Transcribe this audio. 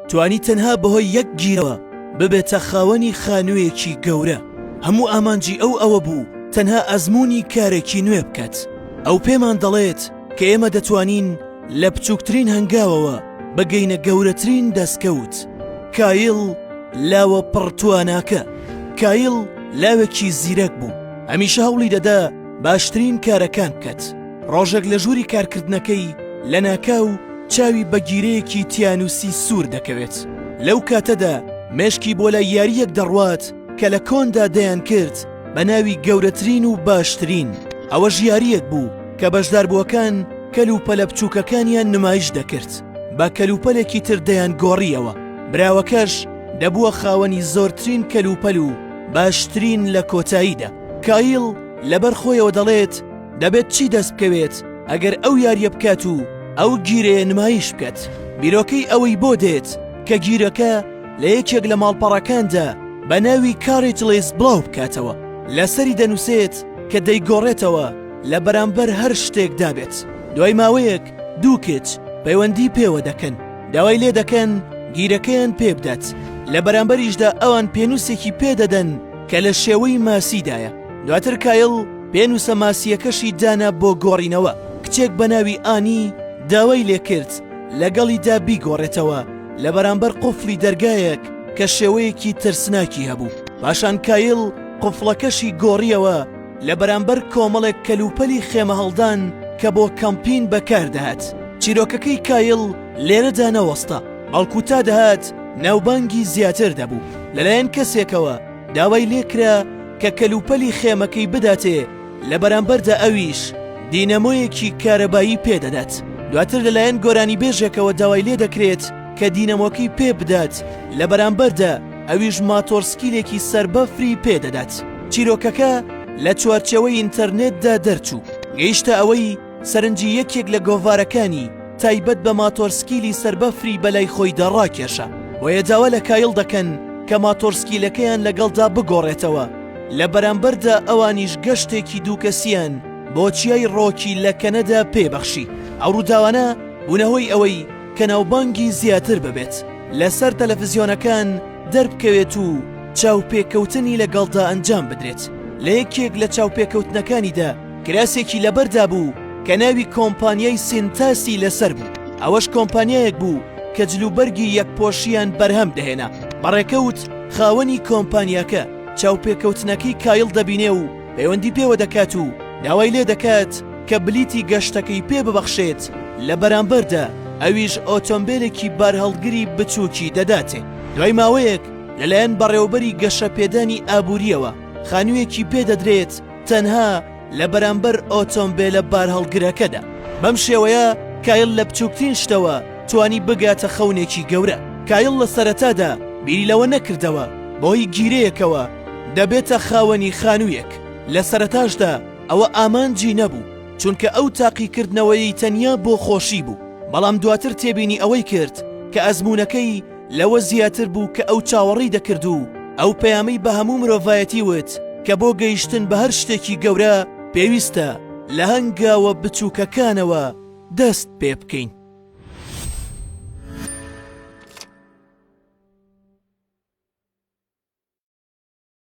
توانی تەنها بەهۆی یەک گیرەوە ببێتە خاوەنی خانوویەکی گەورە. هەموو ئامانجی ئەوە بوو تەنها ئەزموونی کارێکی نوێ بکات. ئەو پێمان دەڵێت کە ئێمە دەتوانین لە بچووکترین هەنگاوەوە بەگەینە گەورەترین دەستکەوت. کایل لاوە پڕتواناکە. کایل لاوێکی زیرەک بوو، هەمیشە هەوڵی دەدا باشترین کارەکان بکات. ڕۆژێک لە ژووری کارکردنەکەی لە ناکاو چاوی بە گیرەیەکی تیانوسی سوور دەکەوێت. لەو کاتەدا مێشکی بۆ لای یاریەک دەڕوات کە لە کۆندا دەیان کرد بە ناوی گەورەترین و باشترین. ئەوە ژیاریەک بوو کە بەشداربووەکان کەلوپەلە بچووکەکانیان نمایش دەکرد، با کەلوپەلێکی تر دەیان گۆڕیەوە. براوەکەش دەبووە خاوەنی زۆرترین کەلوپەل و باشترین لە کۆتاییدا. کایل لەبەر خۆیەوە دەڵێت دەبێت چی دەست بکەوێت ئەگەر ئەو یاریە بکات و ئەو گیرەیە نمایش بکات. بیرۆکەی ئەوەی بۆ دێت کە گیرەکە لە یەکێک لە ماڵپەڕەکاندا بە ناوی کارێجڵێس بڵاو بکاتەوە. لەسەری دەنووسێت کە دەیگۆڕێتەوە لە بەرامبەر هەر شتێک دابێت. دوای ماوەیەک دوو کچ پەیوەندی پێوە دەکەن، داوای لێ دەکەن گیرەکەیان پێ بدات. لە بەرامبەریشدا ئەوان پێنووسێکی پێدەدەن کە لە شێوەی ماسیدایە. دواتر کایل پێنووسە ماسیەکەشی دانا بۆ گۆڕینەوە. کچێک بە ناوی ئانی داوای لێ کرد لەگەڵیدا بیگۆڕێتەوە لە بەرامبەر قوفڵی دەرگایەک کە شێوەیەکی ترسناکی هەبوو. پاشان کایل قوفڵەکەشی گۆڕیەوە لە بەرامبەر کۆمەڵێک کەلوپەلی خێمە هەڵدان کە بۆ کەمپین بەکاردەهات. چیرۆکەکەی کایل لێرەدا نەوەستا، بەڵکو تا دەهات ناوبانگی زیاتر دەبوو. لەلایەن کەسێکەوە داوای لێکرا کە کەلوپەلی خێمەکەی بداتێ، لە بەرامبەردا ئەویش دینەمۆیەکی کارەبایی پێدەدات. دواتر لەلایەن گۆرانی بێژێکەوە داوای لێ دەکرێت کە دینەمۆکەی پێ بدات، لە بەرامبەردا ئەویش ماتۆرسکیلێکی سەربەفری پێدەدات. چیرۆکەکە لە چوارچەوەی ئینتەرنێتدا دەرچوو، گەیشتە ئەوەی سەرنجی یەکێک لە گۆڤارەکانی تایبەت بە ماتۆرسکیلی سەربەفری بەلای خۆی دەڕاکێشە. وەیە داوا لە کایل دەکەن کە ماتۆرسکیلەکەیان لەگەڵدا بگۆڕێتەوە، لە بەرامبەردا ئەوانیش گەشتێکی دووکەسیان بۆ چیای ڕۆکی لە کەنەدا پێبەخشی. ئەو ڕووداوانە بوونەهۆی ئەوەی کە ناوبانگی زیاتر ببێت، لەسەر تەلەڤیزیۆنەکان دەربکەوێت و چاوپێکەوتنی لەگەڵدا ئەنجام بدرێت. لە یەکێک لە چاوپێکەوتنەکانیدا کراسێکی لەبەردا بوو کە ناوی کۆمپانیای سینتاسی لەسەر بوو. ئەوەش کۆمپانیایەک بوو کە جلوبەرگی یەکپۆشیان بەرهەم دەهێنا. بەڕێکەوت خاوەنی کۆمپانیاکە چاوپێکەوتنەکەی کایل دەبینێ و پەیوەندی پێوە دەکات و داوای لێ دەکات کە بلیتی گەشتەکەی پێ ببەخشێت، لە بەرامبەردا ئەویش ئۆتۆمبیلێکی بارهەڵگری بچووکی دەداتێ. دوای ماوەیەک لەلایەن بەڕێوەبەری گەشەپێدانی ئابووریەوە خانوویەکی پێدەدرێت تەنها لە بەرامبەر ئۆتۆمبیلە بارهەڵگرەکەدا. بەم شێوەیە کایل لە بچووکترین شتەوە توانی بگاتە خەونێکی گەورە. کایل لە سەرەتادا بیری لەوە نەکردەوە بۆی گیرەیەکەوە دەبێتە خاوەنی خانوویەک. لە سەرەتاشدا ئەوە ئامانجی نەبوو، چونکە ئەو تاقیکردنەوەی تەنیا بۆ خۆشی بوو. بەڵام دواتر تێبینی ئەوەی کرد کە ئەزموونەکەی لەوە زیاتر بوو کە ئەو چاوەڕی دەکرد و ئەو پەیامەی بە هەموو مرۆڤایەتی وت کە بۆ گەیشتن بە هەر شتێکی گەورە پێویستە لە هەنگاوە بچووکەکانەوە دەست پێ بکەین.